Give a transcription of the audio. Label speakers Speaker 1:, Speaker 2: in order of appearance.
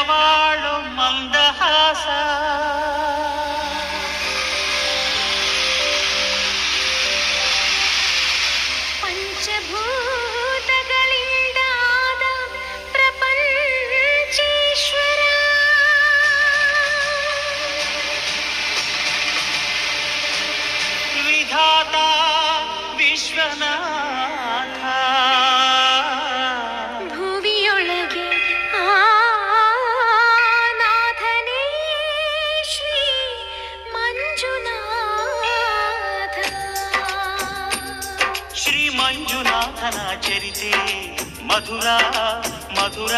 Speaker 1: ನೆರವಾಳು ಮಂದಹಾಸ
Speaker 2: ಪಂಚಭೂತಗಳಿಂದಾದ ಪ್ರಪಂಚೇಶ್ವರ
Speaker 1: ವಿಧಾತ ವಿಶ್ವನಾಥ
Speaker 2: ಭುವಿಯೊಳಗೆ ನಾಥನೇ ಶ್ರೀ ಮಂಜುನಾಥ
Speaker 1: ಶ್ರೀ ಮಂಜುನಾಥನ ಚರಿತೆ ಮಧುರ ಮಧುರ